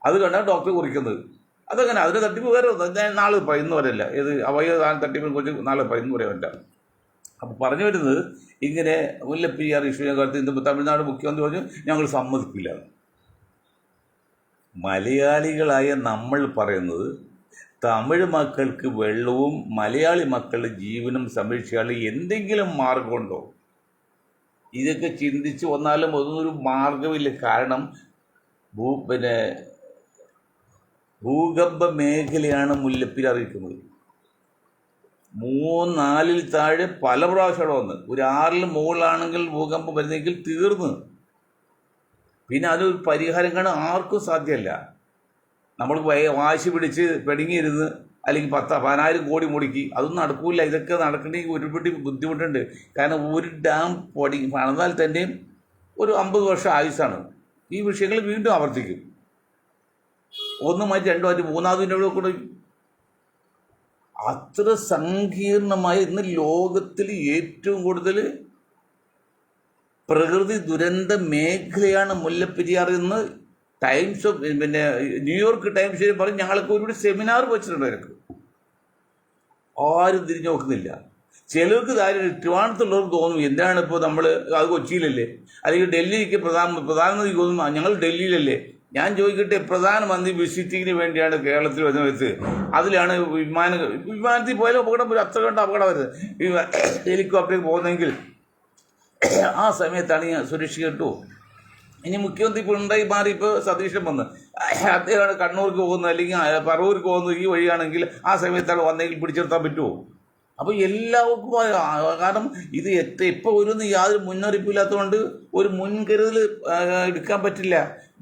അത് കണ്ടാണ് ഡോക്ടർ കുറിക്കുന്നത്. അതങ്ങനെ അതിന് തട്ടിപ്പ് വേറെ നാളെ ഇന്ന് വരെയല്ല, ഏത് അവയവദാന തട്ടിപ്പിനെ കുറിച്ച് നാളെ ഇന്ന് പറയാൻ പറ്റില്ല. അപ്പോൾ പറഞ്ഞു വരുന്നത്, ഇങ്ങനെ മുല്ലപ്പെരിയാർ ഇഷ്യൂവിനെ കാലത്ത് തമിഴ്നാട് മുഖ്യമന്ത്രി പറഞ്ഞു ഞങ്ങൾ സമ്മതിക്കില്ല. മലയാളികളായ നമ്മൾ പറയുന്നത് തമിഴ് മക്കൾക്ക് വെള്ളവും മലയാളി മക്കളുടെ ജീവനും സംരക്ഷിക്കാൻ എന്തെങ്കിലും മാർഗമുണ്ടോ? ഇതൊക്കെ ചിന്തിച്ച് വന്നാലും അതൊന്നൊരു മാർഗമില്ല. കാരണം ഭൂകമ്പ മേഖലയാണ് മുല്ലപ്പെരിയാർ ഇരിക്കുന്നത്. 3-4 താഴെ പല പ്രാവശ്യം അവിടെ വന്ന്, ഒരു 6 മുകളിലാണെങ്കിൽ ഭൂകമ്പം വരുന്നെങ്കിൽ തീർന്ന്. പിന്നെ അതൊരു പരിഹാരം കാണാൻ ആർക്കും സാധ്യമല്ല. നമ്മൾ വാശി പിടിച്ച് പെടുങ്ങിയിരുന്ന് അല്ലെങ്കിൽ 10,000 കോടി മുടക്കി അതൊന്നും നടക്കില്ല. ഇതൊക്കെ നടക്കണമെങ്കിൽ ഒരുപാട് ബുദ്ധിമുട്ടുണ്ട്. കാരണം ഒരു ഡാം പണിതാൽ തന്നെയും ഒരു 50 വർഷം ആയുസാണ്. ഈ വിഷയങ്ങൾ വീണ്ടും ആവർത്തിക്കും. 1 മാറ്റി 2 മാറ്റി 3-ാമതിൻ്റെ കൂടെ അത്ര സങ്കീർണമായ ഇന്ന് ലോകത്തിൽ ഏറ്റവും കൂടുതൽ പ്രകൃതി ദുരന്ത മേഖലയാണ് മുല്ലപ്പെരിയാർ എന്ന് ടൈംസ് ഓഫ് ന്യൂയോർക്ക് ടൈംസ് പറയും. ഞങ്ങൾക്ക് ഒരു സെമിനാർ വെച്ചിട്ടുണ്ട്. എനിക്ക് ആരും തിരിഞ്ഞു നോക്കുന്നില്ല. ചിലർക്ക് കാര്യം ട്രിവാൻഡ്രത്തുള്ളവർക്ക് തോന്നും എന്താണ് ഇപ്പോൾ നമ്മൾ അത് കൊച്ചിയിലല്ലേ, അല്ലെങ്കിൽ ഡൽഹിക്ക് പ്രധാനമന്ത്രി തോന്നും ഞങ്ങൾ ഡൽഹിയിലല്ലേ. ഞാൻ ചോദിക്കട്ടെ, പ്രധാനമന്ത്രി വിസിറ്റിങ്ങിന് വേണ്ടിയാണ് കേരളത്തിൽ വരുന്ന വെച്ച് അതിലാണ് വിമാനത്തിൽ പോയാലും അപകടം വരും. അത്ര കണ്ട അപകടം വരുന്നത്. ഹെലികോപ്റ്ററിൽ പോകുന്നെങ്കിൽ ആ സമയത്താണ് ഞാൻ സുരക്ഷ കിട്ടുമോ? ഇനി മുഖ്യമന്ത്രി പിണറായി മാറി ഇപ്പോൾ സതീശൻ വന്ന് അദ്ദേഹമാണ് കണ്ണൂർക്ക് പോകുന്നത് അല്ലെങ്കിൽ പറവൂർക്ക് പോകുന്നത് ഈ വഴിയാണെങ്കിൽ ആ സമയത്താണ് വന്നെങ്കിൽ പിടിച്ചെടുത്താൻ പറ്റുമോ? അപ്പോൾ എല്ലാവർക്കും കാരണം ഇത് ഇപ്പോൾ ഒരു യാതൊരു മുന്നറിയിപ്പില്ലാത്തതുകൊണ്ട് ഒരു മുൻകരുതൽ എടുക്കാൻ പറ്റില്ല.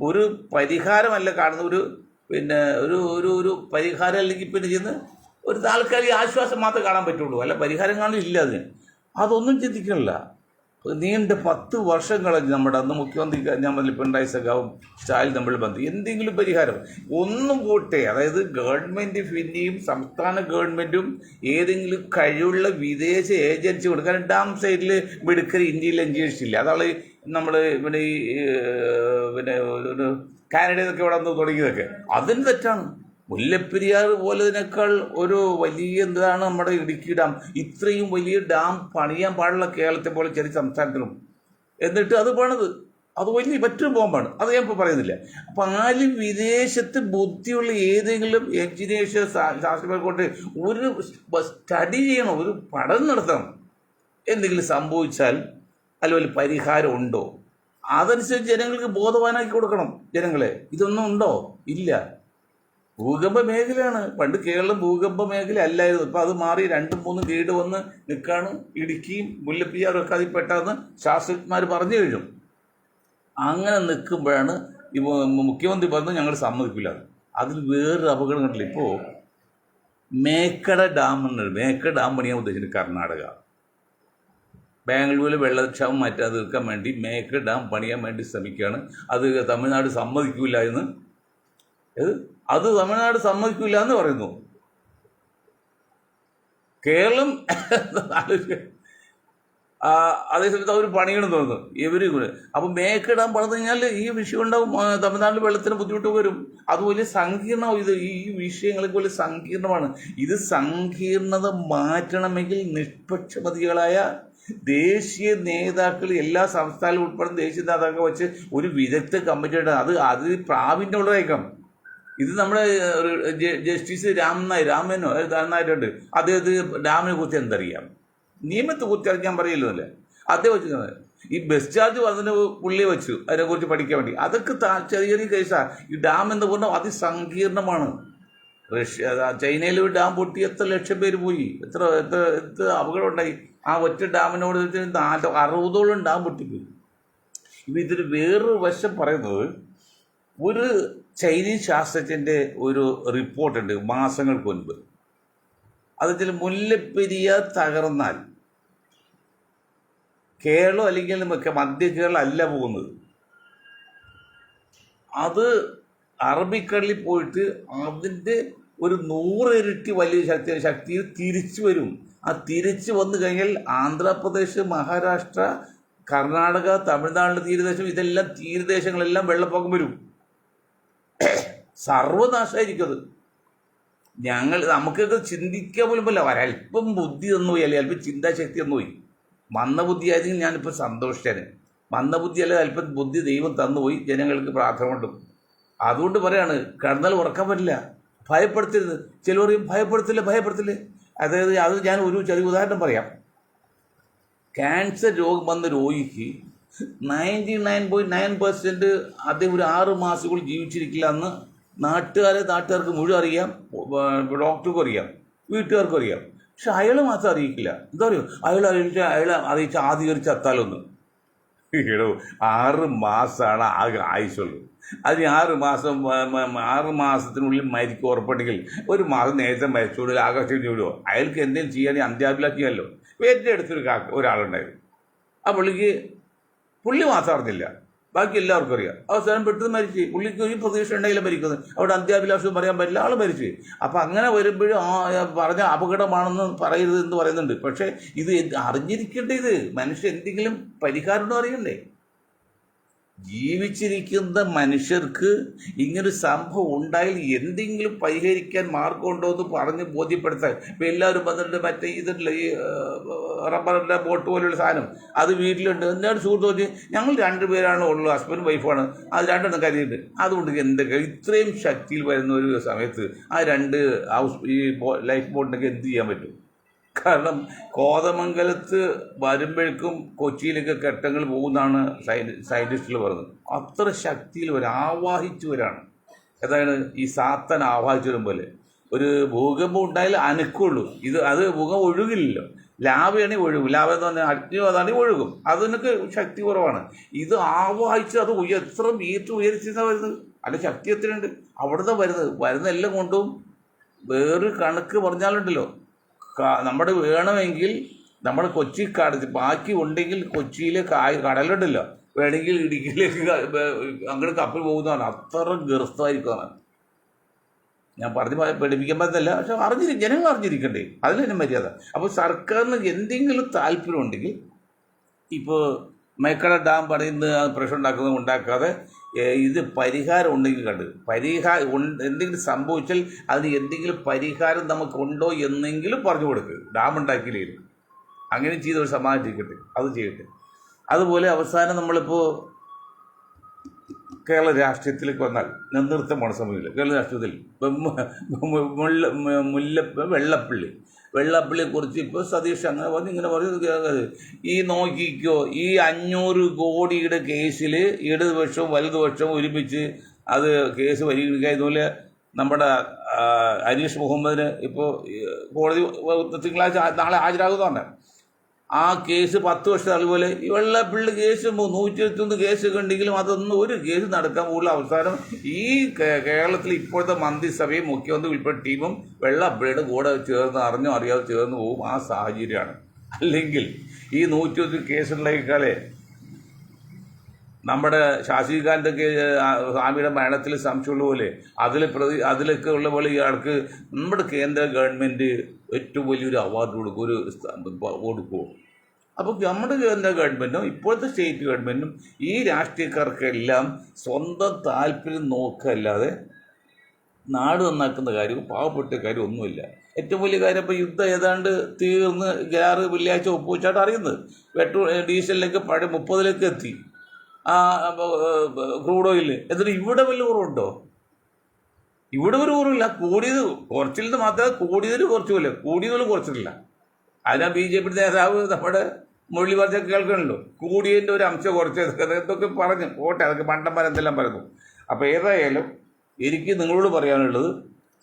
ഒരു പരിഹാരമല്ല കാണുന്ന ഒരു പരിഹാരം അല്ലെങ്കിൽ പിന്നെ ചെയ്യുന്ന ഒരു താൽക്കാലിക ആശ്വാസം മാത്രമേ കാണാൻ പറ്റുള്ളൂ. അല്ല പരിഹാരം കാണില്ല. അതൊന്നും ചിന്തിക്കണില്ല. നീണ്ട 10 വർഷം കളഞ്ഞ് നമ്മുടെ അന്ന് മുഖ്യമന്ത്രി നമ്മൾ പിണറായി സഖാവും സ്റ്റാലിൻ തമ്മിൽ ബന്ധം എന്തെങ്കിലും പരിഹാരം ഒന്നും പോട്ടെ. അതായത് ഗവൺമെൻറ് ഓഫ് ഇന്ത്യയും സംസ്ഥാന ഗവൺമെൻറ്റും ഏതെങ്കിലും കഴിവുള്ള വിദേശ ഏജൻസി കൊടുക്കാൻ ഡാം സൈഡിൽ മിടുക്കൽ ഇന്ത്യയിൽ എൻജിനീയേഴ്സ് ഇല്ല. അതാണ് നമ്മൾ ഇവിടെ ഈ ഒരു കാനഡയിൽ നിന്നൊക്കെ ഇവിടെ വന്ന് തുടങ്ങിയതൊക്കെ. അതിന് തെറ്റാണ്. മുല്ലപ്പെരിയാർ പോലതിനേക്കാൾ ഒരു വലിയ എന്താണ് നമ്മുടെ ഇടുക്കി ഡാം. ഇത്രയും വലിയ ഡാം പണിയാൻ പാടുള്ള കേരളത്തെ പോലെ ചെറിയ സംസ്ഥാനത്തിലും എന്നിട്ട് അത് പണിത് അത് വലിയ മറ്റൊരു ബോംബാണ്. അത് ഞാൻ ഇപ്പോൾ പറയുന്നില്ല. അപ്പം ആരും വിദേശത്ത് ബുദ്ധിയുള്ള ഏതെങ്കിലും എഞ്ചിനീയേഴ്സ് ശാസ്ത്രജ്ഞരെ കൊണ്ട് ഒരു സ്റ്റഡി ചെയ്യണം, ഒരു പഠനം നടത്തണം. എന്തെങ്കിലും സംഭവിച്ചാൽ അല്ലെങ്കിൽ പരിഹാരം ഉണ്ടോ അതനുസരിച്ച് ജനങ്ങൾക്ക് ബോധവാനാക്കി കൊടുക്കണം. ജനങ്ങളെ ഇതൊന്നും ഉണ്ടോ? ഇല്ല. ഭൂകമ്പ മേഖലയാണ്. പണ്ട് കേരളം ഭൂകമ്പ മേഖല അല്ലായിരുന്നു. ഇപ്പം അത് മാറി 2-3 ഗ്രേഡ് വന്ന് നിൽക്കാണ്. ഇടുക്കിയും മുല്ലപ്പെരിയാറും ഒക്കെ അതിൽ പെട്ടെന്ന് ശാസ്ത്രജ്ഞന്മാർ പറഞ്ഞു കഴിഞ്ഞു. അങ്ങനെ നിൽക്കുമ്പോഴാണ് ഇപ്പോൾ മുഖ്യമന്ത്രി പറഞ്ഞു ഞങ്ങൾ സമ്മതിക്കില്ല. അതിൽ വേറൊരു അപകടം കണ്ടില്ല. ഇപ്പോൾ മേക്കട ഡാം പണിയാൻ ഉദ്ദേശിക്കുന്നത് കർണാടക. ബാംഗ്ലൂരിൽ വെള്ളക്ഷാമം മാറ്റാതെ തീർക്കാൻ വേണ്ടി മേക്കട ഡാം പണിയാൻ വേണ്ടി ശ്രമിക്കുകയാണ്. അത് തമിഴ്നാട് സമ്മതിക്കില്ല എന്ന് സമ്മതിക്കില്ല എന്ന് പറയുന്നു. കേരളം അതേസമയത്ത് അവർ പണിയണമെന്ന് തോന്നുന്നു ഇവർ. അപ്പം മേക്കിടാൻ പറഞ്ഞു കഴിഞ്ഞാൽ ഈ വിഷയം ഉണ്ടാവും. തമിഴ്നാട്ടിൽ വെള്ളത്തിന് ബുദ്ധിമുട്ട് വരും. അത് വലിയ സങ്കീർണവും. ഈ വിഷയങ്ങളൊക്കെ വലിയ സങ്കീർണമാണ്. ഇത് സങ്കീർണത മാറ്റണമെങ്കിൽ നിഷ്പക്ഷമതികളായ ദേശീയ നേതാക്കൾ എല്ലാ സംസ്ഥാനവും ഉൾപ്പെടുന്ന ദേശീയ നേതാക്കൾ വെച്ച് ഒരു വിദഗ്ധ കമ്മിറ്റിയുടെ അത് പ്രാവീണ്യമുള്ളതായിരിക്കണം. ഇത് നമ്മുടെ ജസ്റ്റിസ് രാമനോ നായരുണ്ട്. അദ്ദേഹത്തിന് ഡാമിനെ കുറിച്ച് എന്തറിയാം? നിയമത്തെ കുറിച്ച് അറിയാൻ പറയല്ലോ അല്ലേ. അദ്ദേഹം വെച്ച് ഈ ബസ് ചാർജ് വന്നതിന് പുള്ളിയെ വെച്ചു അതിനെക്കുറിച്ച് പഠിക്കാൻ വേണ്ടി. അതൊക്കെ ചെറിയ ചെറിയ കേസാണ്. ഈ ഡാം എന്ന് പറഞ്ഞാൽ അതിസങ്കീർണമാണ്. ചൈനയിൽ ഒരു ഡാം പൊട്ടി എത്ര ലക്ഷം പേര് പോയി, എത്ര അപകടം ഉണ്ടായി. ആ ഒറ്റ ഡാമിനോട് 60ഓളം ഡാം പൊട്ടിപ്പോയി. ഇപ്പം ഇതിന് വേറൊരു വശം പറയുന്നത്, ഒരു ചൈനീസ് ശാസ്ത്രജ്ഞൻ്റെ ഒരു റിപ്പോർട്ടുണ്ട് മാസങ്ങൾക്ക് മുൻപ്. അതിൽ മുല്ലപ്പെരിയാർ തകർന്നാൽ കേരളം അല്ലെങ്കിൽ മധ്യ കേരളം അല്ല പോകുന്നത്, അത് അറബിക്കടലിൽ പോയിട്ട് അതിൻ്റെ ഒരു 100 ഇരട്ടി വലിയ ശക്തിയിൽ തിരിച്ചു വരും. ആ തിരിച്ചു വന്നു കഴിഞ്ഞാൽ ആന്ധ്രാപ്രദേശ്, മഹാരാഷ്ട്ര, കർണാടക, തമിഴ്നാടിൻ്റെ തീരദേശം, ഇതെല്ലാം തീരദേശങ്ങളെല്ലാം വെള്ളപ്പൊക്കം വരും. സർവനാശമായിരിക്കും അത്. നമുക്കൊക്കെ ചിന്തിക്കാൻ പോലും പറ്റില്ല. ഒരല്പം ബുദ്ധി തന്നുപോയി, അല്ലെങ്കിൽ അല്പം ചിന്താശക്തി തന്നുപോയി. മന്ദബുദ്ധി ആയിരിക്കും ഞാനിപ്പോൾ സന്തോഷിച്ചേനെ. മന്ദബുദ്ധി അല്ലെങ്കിൽ അല്പം ബുദ്ധി ദൈവം തന്നുപോയി. ജനങ്ങൾക്ക് പ്രാർത്ഥന കൊണ്ടും. അതുകൊണ്ട് പറയാണ്, കിടന്നാൽ ഉറക്കാൻ പറ്റില്ല, ഭയപ്പെടുത്തരുത്. ചിലർ പറയും ഭയപ്പെടുത്തില്ലേ. അതായത് അത് ഞാൻ ഒരു ചെറിയ ഉദാഹരണം പറയാം. ക്യാൻസർ രോഗം വന്ന രോഗിക്ക് 99.9% അദ്ദേഹം ഒരു 6 മാസം കൂടി ജീവിച്ചിരിക്കില്ല എന്ന് നാട്ടുകാർക്ക് മുഴുവൻ അറിയാം, ഡോക്ടർക്കും അറിയാം, വീട്ടുകാർക്കും അറിയാം. പക്ഷെ അയാൾ മാത്രം അറിയിക്കില്ല. എന്താ പറയുക, അയാൾ അറിയിച്ച ആധികരിച്ച് എത്താലൊന്ന് 6 മാസമാണ് ആകെ ആയുസുള്ളൂ. അതിന് 6 മാസത്തിനുള്ളിൽ മരിക്കും ഉറപ്പുണ്ടെങ്കിൽ 1 മാസം നേരത്തെ മരിച്ചോളൂ, ആകാശം ചൂടുമോ. അയാൾക്ക് എന്തെങ്കിലും ചെയ്യാൻ അന്ത്യാഭിലാഷിയല്ലോ. എൻ്റെ അടുത്തൊരു ഒരാളുണ്ടായിരുന്നു. ആ പുള്ളി മാത്രം അറിഞ്ഞില്ല. ബാക്കി എല്ലാവർക്കും അറിയാം. അവസാനം പെട്ടെന്ന് മരിച്ചു. പുള്ളിക്ക് ഒരു പ്രതീക്ഷ ഉണ്ടെങ്കിലും മരിക്കുന്നത്. അവിടെ അന്ത്യാഭിലാഷവും പറയാൻ പറ്റില്ല, ആൾ മരിച്ചു. അപ്പം അങ്ങനെ വരുമ്പോഴും പറഞ്ഞ അപകടമാണെന്ന് പറയരുത് എന്ന് പറയുന്നുണ്ട്. പക്ഷേ ഇത് അറിഞ്ഞിരിക്കേണ്ടേ, ഇത് മനുഷ്യൻ എന്തെങ്കിലും പരിഹാരം അറിയണ്ടേ? ജീവിച്ചിരിക്കുന്ന മനുഷ്യർക്ക് ഇങ്ങനൊരു സംഭവം ഉണ്ടായാൽ എന്തെങ്കിലും പരിഹരിക്കാൻ മാർഗമുണ്ടോ എന്ന് പറഞ്ഞ് ബോധ്യപ്പെടുത്താൻ. ഇപ്പം എല്ലാവരും വന്നിട്ട് മറ്റേ ഇതില്ല, ഈ റബ്ബറിൻ്റെ ബോട്ട് പോലുള്ള സാധനം അത് വീട്ടിലുണ്ട്. എന്താണ് സുഹൃത്ത് പറഞ്ഞ് ഞങ്ങൾ 2 പേരാണ് ഉള്ളൂ, ഹസ്ബൻഡും വൈഫാണ്, അത് 2 കരുതിയിട്ട്. അതുകൊണ്ട് എന്തൊക്കെ ഇത്രയും ശക്തിയിൽ വരുന്ന ഒരു സമയത്ത് ആ 2 ഈ ലൈഫ് ബോട്ടിനൊക്കെ എന്ത് ചെയ്യാൻ പറ്റും? കാരണം കോതമംഗലത്ത് വരുമ്പോഴേക്കും കൊച്ചിയിലേക്ക് കെട്ടങ്ങൾ പോകുന്നതാണ് സയൻറ്റിസ്റ്റുകൾ പറയുന്നത്. അത്ര ശക്തിയിൽ ആവാഹിച്ചു വരാണ്. അതാണ് ഈ സാത്തൻ ആവാഹിച്ചു വരും പോലെ. ഒരു ഭൂകമ്പം ഉണ്ടായാൽ അനക്കുള്ളൂ. അത് ഭൂകമ്പം ഒഴുകില്ലല്ലോ. ലാവയാണെങ്കിൽ ഒഴുകും. ലാവ എന്ന് പറഞ്ഞാൽ അഗ്നിവാദാണെങ്കിൽ ഒഴുകും. അതിനൊക്കെ ശക്തി കുറവാണ്. ഇത് ആവാഹിച്ച് അത് എത്ര മീറ്റർ ഉയർത്തിയാണ് വരുന്നത്. അതിൻ്റെ ശക്തി എത്രയുണ്ട് അവിടുന്ന് വരുന്ന എല്ലാം കൊണ്ടും. വേറൊരു കണക്ക് പറഞ്ഞാലുണ്ടല്ലോ, നമ്മുടെ വേണമെങ്കിൽ നമ്മുടെ കൊച്ചി ബാക്കി ഉണ്ടെങ്കിൽ കൊച്ചിയിലെ കടലുണ്ടല്ലോ, വേണമെങ്കിൽ ഇടുക്കിയിലേക്ക് അങ്ങോട്ട് കപ്പൽ പോകുന്നതാണ്. അത്ര ഗർഭമായിരിക്കുന്നതാണ്. ഞാൻ പറഞ്ഞ് പഠിപ്പിക്കാൻ പറ്റില്ല, പക്ഷെ ജനങ്ങൾ അറിഞ്ഞിരിക്കണ്ടേ, അതിലെന്നെ മര്യാദ. അപ്പോൾ സർക്കാരിന് എന്തെങ്കിലും താല്പര്യമുണ്ടെങ്കിൽ, ഇപ്പോൾ മേക്കട ഡാം പണിയുന്ന പ്രശ്നം ഉണ്ടാക്കാതെ ഇത് പരിഹാരം ഉണ്ടെങ്കിൽ എന്തെങ്കിലും സംഭവിച്ചാൽ അതിന് എന്തെങ്കിലും പരിഹാരം നമുക്കുണ്ടോ എന്നെങ്കിലും പറഞ്ഞു കൊടുക്കുക. ഡാം ഉണ്ടാക്കിയില്ലെങ്കിൽ അങ്ങനെ ചെയ്തൊരു സമാധാനിക്കട്ടെ, അത് ചെയ്യട്ടെ. അതുപോലെ അവസാനം നമ്മളിപ്പോൾ കേരള രാഷ്ട്രീയത്തിലേക്ക് വന്നാൽ നിർത്തമാണ് സമയമില്ല. കേരള രാഷ്ട്രീയത്തിൽ വെള്ളപ്പള്ളിയെക്കുറിച്ച് ഇപ്പോൾ സതീഷ് അങ്ങനെ പറഞ്ഞ് ഇങ്ങനെ പറഞ്ഞു. ഈ നോക്കിക്കോ, ഈ 500 കോടിയുടെ കേസിൽ ഇടതുപക്ഷവും വലതുപക്ഷവും ഒരുമിച്ച് അത് കേസ് പരിഗണിക്കുക. ഇതുപോലെ നമ്മുടെ അനീഷ് മുഹമ്മദിന് ഇപ്പോൾ കോടതി തിങ്കളാഴ്ച നാളെ ഹാജരാകുന്നതാണ്. ആ കേസ് 10 വർഷം. അതുപോലെ ഈ വെള്ളപ്പള്ളി കേസ് 121 കേസൊക്കെ ഉണ്ടെങ്കിലും അതൊന്നും ഒരു കേസ് നടക്കാൻ പോകില്ല. അവസാനം ഈ കേരളത്തിൽ ഇപ്പോഴത്തെ മന്ത്രിസഭയും മുഖ്യമന്ത്രി ഉൾപ്പെട്ട ടീമും വെള്ളപ്പള്ളിയുടെ കൂടെ ചേർന്ന് അറിഞ്ഞോ അറിയാതെ ചേർന്ന് പോകും. ആ സാഹചര്യമാണ്. അല്ലെങ്കിൽ ഈ 121 കേസുണ്ടായിക്കാലേ നമ്മുടെ ശാസികാന്തൊക്കെ സ്വാമിയുടെ മരണത്തിൽ സംശയമുള്ള പോലെ അതിലൊക്കെ ഉള്ള പോലെ ഇയാൾക്ക് നമ്മുടെ കേന്ദ്ര ഗവൺമെൻറ് ഏറ്റവും വലിയൊരു അവാർഡ് കൊടുക്കുമോ? അപ്പോൾ നമ്മുടെ കേന്ദ്ര ഗവൺമെൻറ്റും ഇപ്പോഴത്തെ സ്റ്റേറ്റ് ഗവൺമെൻറ്റും ഈ രാഷ്ട്രീയക്കാർക്കെല്ലാം സ്വന്തം താല്പര്യം നോക്കല്ലാതെ നാട് നന്നാക്കുന്ന കാര്യവും പാവപ്പെട്ട കാര്യം ഒന്നുമില്ല. ഏറ്റവും വലിയ കാര്യം ഇപ്പോൾ യുദ്ധം ഏതാണ്ട് തീർന്ന് വെള്ളിയാഴ്ച ഒപ്പുവെച്ചായിട്ട് അറിയുന്നത്. ഡീസലിലേക്ക് പഴയ 30 എത്തി. Crude oil. എന്നിട്ട് ഇവിടെ വല്ല കുറവുണ്ടോ? ഇവിടെ ഒരു കുറവില്ല. കൂടിയത് കുറച്ചിൽ നിന്ന് മാത്രമേ കൂടിയതിൽ കുറച്ചുമില്ല, കൂടിയതിൽ കുറച്ചിട്ടില്ല. അതിനാ BJP നേതാവ് നമ്മുടെ മൊഴി പറഞ്ഞ കേൾക്കണല്ലോ, കൂടിയതിൻ്റെ ഒരു അംശം കുറച്ചതൊക്കെ പറഞ്ഞു പോട്ടെ. അതൊക്കെ പണ്ടന്മാരെന്തെല്ലാം പറഞ്ഞു. അപ്പോൾ ഏതായാലും എനിക്ക് നിങ്ങളോട് പറയാനുള്ളത്,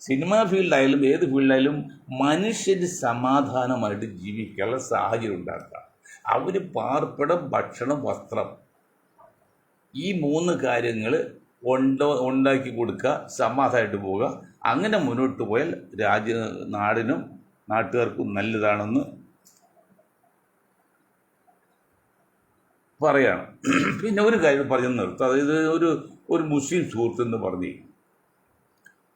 സിനിമാ ഫീൽഡായാലും ഏത് ഫീൽഡായാലും മനുഷ്യന് സമാധാനമായിട്ട് ജീവിക്കാനുള്ള സാഹചര്യം ഉണ്ടാക്കുക. അവന് പാർപ്പിടം, ഭക്ഷണം, വസ്ത്രം, ഈ 3 കാര്യങ്ങൾ ഉണ്ടാക്കി കൊടുക്കുക, സമാധാനമായിട്ട് പോവുക. അങ്ങനെ മുന്നോട്ട് പോയാൽ നാടിനും നാട്ടുകാർക്കും നല്ലതാണെന്ന് പറയാണ്. പിന്നെ ഒരു കാര്യം പറഞ്ഞു നിർത്തുക. അതായത് ഒരു മുസ്ലിം സുഹൃത്തെന്ന് പറഞ്ഞ്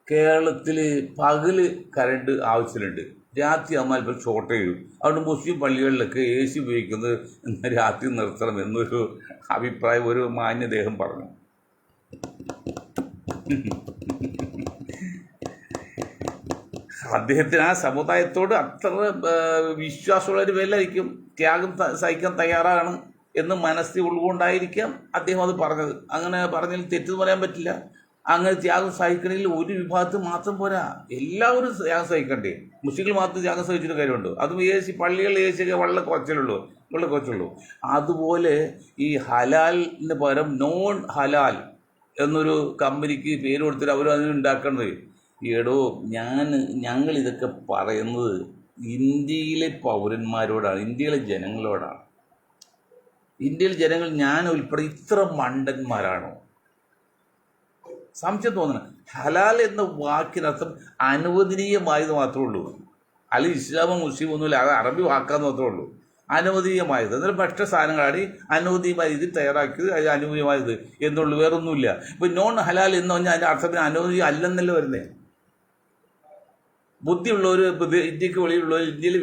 കേരളത്തിൽ പകല് കറണ്ട് ആവശ്യമുണ്ട്, രാത്രി ആകുമ്പോൾ ഇപ്പോൾ ഷോർട്ടേജ് വരും. അതുകൊണ്ട് മുസ്ലിം പള്ളികളിലൊക്കെ AC ഉപയോഗിക്കുന്നത് രാത്രി നിർത്തണം എന്നൊരു അഭിപ്രായം ഒരു മാന്യദേഹം പറഞ്ഞു. അദ്ദേഹത്തിന് ആ സമുദായത്തോട് അത്ര വിശ്വാസമുള്ളൊരു പേരിലായിരിക്കും, ത്യാഗം സഹിക്കാൻ തയ്യാറാണ് എന്ന് മനസ്സിൽ ഉൾക്കൊണ്ടായിരിക്കാം അദ്ദേഹം അത് പറഞ്ഞത്. അങ്ങനെ പറഞ്ഞതിൽ തെറ്റെന്ന് പറയാൻ പറ്റില്ല. അങ്ങനെ ത്യാഗം സഹിക്കണമെങ്കിൽ ഒരു വിഭാഗത്തിൽ മാത്രം പോരാ, എല്ലാവരും ത്യാഗം സഹിക്കണ്ടേ. മുസ്ലിങ്ങൾ മാത്രം ത്യാഗം സഹിച്ചിട്ട് കാര്യമുണ്ടോ? അതും പള്ളികളിൽ AC വളരെ കുറച്ചുള്ളൂ. അതുപോലെ ഈ ഹലാലിന് പകരം നോൺ ഹലാൽ എന്നൊരു കമ്പനിക്ക് പേര് കൊടുത്തിട്ട് അവർ അതിന് ഉണ്ടാക്കേണ്ടത്. ഞങ്ങൾ ഇതൊക്കെ പറയുന്നത് ഇന്ത്യയിലെ പൗരന്മാരോടാണ്, ഇന്ത്യയിലെ ജനങ്ങളോടാണ്. ഇന്ത്യയിലെ ജനങ്ങൾ ഞാൻ ഉൾപ്പെടെ ഇത്ര മണ്ടന്മാരാണോ? സംശയം തോന്നണം. ഹലാൽ എന്ന വാക്കിനർത്ഥം അനുവദനീയമായത് മാത്രമേ ഉള്ളൂ. അല്ലെങ്കിൽ ഇസ്ലാമോ മുസ്ലിം ഒന്നുമില്ല, അത് അറബി വാക്കാന്ന് മാത്രമേ ഉള്ളൂ. അനുവദീയമായത്. എന്നാൽ ഭക്ഷ്യ സാധനങ്ങളാണ് അനുവദീയമായ രീതിയിൽ തയ്യാറാക്കിയത്, അത് അനുവദീയമായത് എന്നുള്ളൂ, വേറൊന്നുമില്ല. ഇപ്പം നോൺ ഹലാൽ എന്ന് പറഞ്ഞാൽ അതിൻ്റെ അർത്ഥത്തിന് അനുവദീയം അല്ലെന്നല്ലേ വരുന്നത്. ബുദ്ധിയുള്ളവർ, ഇന്ത്യക്ക് വെളിയിലുള്ളവർ, ഇന്ത്യയിൽ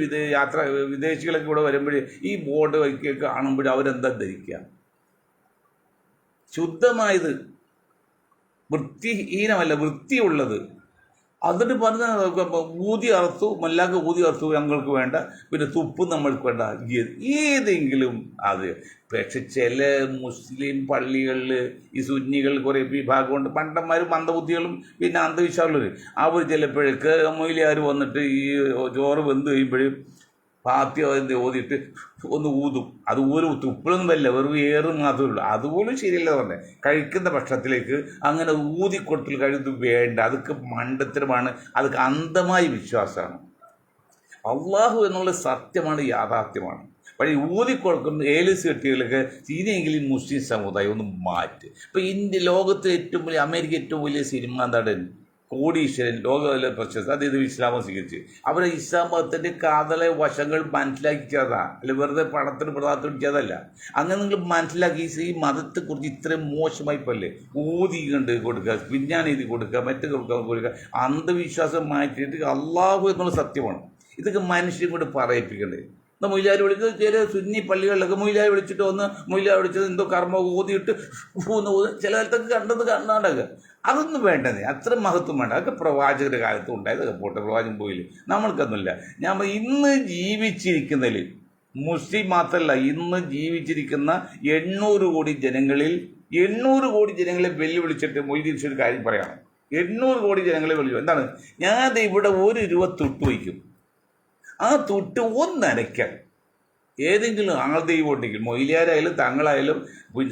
വിദേശികളൊക്കെ ഇവിടെ വരുമ്പോൾ ഈ ബോർഡ് വയ്ക്കൊക്കെ കാണുമ്പോൾ അവരെന്താ ധരിക്കുക? ശുദ്ധമായത്, വൃത്തിഹീനമല്ല, വൃത്തിയുള്ളത്. അതിന് പറഞ്ഞ ഊതി അറുത്തു, മല്ലാക്ക് ഊതി അറുത്തു, ഞങ്ങൾക്ക് വേണ്ട, പിന്നെ തുപ്പ് നമ്മൾക്ക് വേണ്ട, ഏതെങ്കിലും അത്. പക്ഷെ ചില മുസ്ലിം പള്ളികളിൽ ഈ സുന്നികൾ കുറേ വിഭാഗമുണ്ട്, പണ്ടന്മാരും മന്ദബുദ്ധികളും പിന്നെ അന്ധവിശ്വാസമുള്ളവർ. അവർ ചിലപ്പോഴേക്ക് മൊയിലിയാർ വന്നിട്ട് ഈ ചോറ് വെന്ത് കഴിയുമ്പോഴും പാത്യം ഓതിയിട്ട് ഒന്ന് ഊതും. അത് ഒരു തുപ്പിലൊന്നും വരില്ല, വെറും ഏറും മാത്രമേ ഉള്ളൂ. അതുപോലും ശരിയല്ല പറഞ്ഞത്. കഴിക്കുന്ന ഭക്ഷണത്തിലേക്ക് അങ്ങനെ ഊതിക്കൊടുത്തിൽ കഴിയുന്നത് വേണ്ട. അതൊക്കെ മണ്ടത്തരമാണ്, അതൊക്കെ അന്ധമായ വിശ്വാസമാണ്. അള്ളാഹു എന്നുള്ള സത്യമാണ്, യാഥാർത്ഥ്യമാണ്. പക്ഷേ ഊതിക്കൊടുക്കുന്ന ഏലിസ് കെട്ടികളൊക്കെ ഇനിയെങ്കിലും മുസ്ലിം സമുദായം ഒന്ന് മാറ്റ്. ഇപ്പോൾ ഇന്ത്യ ലോകത്തിലെ ഏറ്റവും വലിയ, അമേരിക്ക ഏറ്റവും വലിയ സിനിമാ നടൻ, കോടീശ്വരൻ, ലോകത്തിലെ പ്രശസ്ത, അതായത് ഇസ്ലാമം സ്വീകരിച്ച് അവരെ ഇസ്ലാം മതത്തിൻ്റെ കാതലെ വശങ്ങൾ മനസ്സിലാക്കി ചെയ്തതാ, അല്ല വെറുതെ പണത്തിന് പ്രധാനത്തിന് ചെയ്തതല്ല. അങ്ങനെ നിങ്ങൾ മനസ്സിലാക്കി ഈ മതത്തെക്കുറിച്ച് ഇത്രയും മോശമായി പോലെ ഊതി കണ്ട് കൊടുക്കുക, വിജ്ഞാനം എഴുതി കൊടുക്കുക, മറ്റു കൊടുക്കുക, അന്ധവിശ്വാസം മാറ്റിയിട്ട് അള്ളാഹു എന്നുള്ള സത്യമാണ്. ഇതൊക്കെ മനുഷ്യരും കൂടെ പറയിപ്പിക്കേണ്ടത്. എന്നാൽ മൊയിലാർ വിളിച്ചത് ചില സുന്നി പള്ളികളിലൊക്കെ മൊയിലാർ വിളിച്ചിട്ട് വന്ന് മൊയിലാർ വിളിച്ചത് എന്തോ കർമ്മ ഊതിയിട്ട് ചില കാലത്തൊക്കെ കണ്ടത് കർണാടക. അതൊന്നും വേണ്ടതേ, അത്ര മഹത്വം വേണ്ട. അതൊക്കെ പ്രവാചകരുടെ കാലത്ത് ഉണ്ടായതൊക്കെ പോട്ടെ, പ്രവാചകൻ പോയില്ലേ, നമ്മൾക്കൊന്നുമില്ല. ഞാൻ ഇന്ന് ജീവിച്ചിരിക്കുന്നതിൽ മുസ്ലിം മാത്രമല്ല, ഇന്ന് ജീവിച്ചിരിക്കുന്ന 800 കോടി ജനങ്ങളിൽ 800 കോടി ജനങ്ങളെ വെല്ലുവിളിച്ചിട്ട് മൊയ്തീൻ ഒരു കാര്യം പറയണം. 800 കോടി ജനങ്ങളെ വെല്ലുവിളി എന്താണ്? ഞാൻ ഇവിടെ 1 രൂപ തൊട്ട് വയ്ക്കും. ആ തൊട്ട് ഒന്നനയ്ക്കാൻ ഏതെങ്കിലും ആൾ ദൈവം ഉണ്ടെങ്കിൽ, മൊയിലിയാരായാലും തങ്ങളായാലും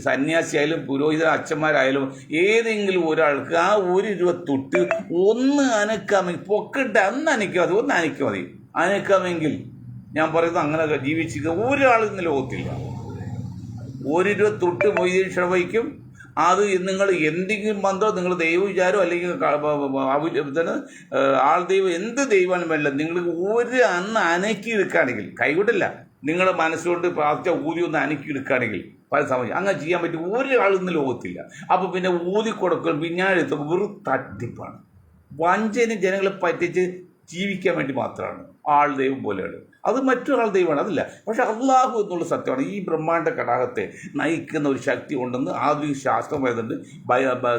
സന്യാസിയായാലും പുരോഹിത അച്ഛന്മാരായാലും ഏതെങ്കിലും ഒരാൾക്ക് ആ 1 രൂപ തൊട്ട് ഒന്ന് അനക്കാമെങ്കിൽ, പൊക്കിട്ട് അന്ന് അനയ്ക്കുക, അത് ഒന്ന് അനയ്ക്കുക മതി. അനക്കാമെങ്കിൽ ഞാൻ പറയുന്നത് അങ്ങനെ ജീവിച്ചിരിക്കുന്ന ഒരാളിന്ന് ലോകത്തില്ല. 1 രൂപ തൊട്ട് മൊയ്തീൻ ഷവയ്ക്കും. അത് നിങ്ങൾ എന്തെങ്കിലും ബന്ധം, നിങ്ങൾ ദൈവ വിചാരം അല്ലെങ്കിൽ ആൾ ദൈവം, എന്ത് ദൈവമാണ് വേണ്ട, നിങ്ങൾ അന്ന് അനക്കി എടുക്കുകയാണെങ്കിൽ, കൈവിട്ടില്ല, നിങ്ങളുടെ മനസ്സുകൊണ്ട് പ്രാർത്ഥിച്ച ഊതി ഒന്ന് അനക്കി എടുക്കുകയാണെങ്കിൽ പല സമയം അങ്ങനെ ചെയ്യാൻ പറ്റും. ഒരാളൊന്നും ലോകത്തില്ല. അപ്പോൾ പിന്നെ ഊതി കൊടുക്കൽ പിന്നാഴത്തൊക്കെ വെറും തട്ടിപ്പാണ്, വഞ്ചന, ജനങ്ങളെ പറ്റിച്ച് ജീവിക്കാൻ വേണ്ടി മാത്രമാണ്. ആൾ ദൈവം പോലെയാണ്, അത് മറ്റൊരാൾ ദൈവമാണ്, അതില്ല. പക്ഷെ അള്ളാഹു എന്നുള്ള സത്യമാണ്. ഈ ബ്രഹ്മാണ്ഡ കടാകത്തെ നയിക്കുന്ന ഒരു ശക്തി ഉണ്ടെന്ന് ആധുനിക ശാസ്ത്രം പറയുന്നുണ്ട്,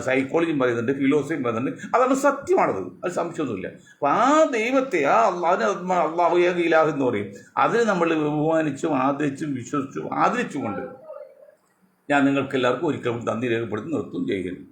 സൈക്കോളജിയും പറയുന്നുണ്ട്, ഫിലോസഫിയും പറയുന്നുണ്ട്. അതാണ് സത്യമാണത്, അത് സംശയമൊന്നുമില്ല. അപ്പം ആ ദൈവത്തെ, ആ അള്ളാഹു ഇലാഹ് എന്ന് പറയും, അതിനെ നമ്മൾ ബഹുമാനിച്ചും ആദരിച്ചും വിശ്വസിച്ചും ആദരിച്ചുകൊണ്ട് ഞാൻ നിങ്ങൾക്ക് എല്ലാവർക്കും ഒരിക്കലും നന്ദി രേഖപ്പെടുത്തി നിർത്തും ചെയ്യുന്നു.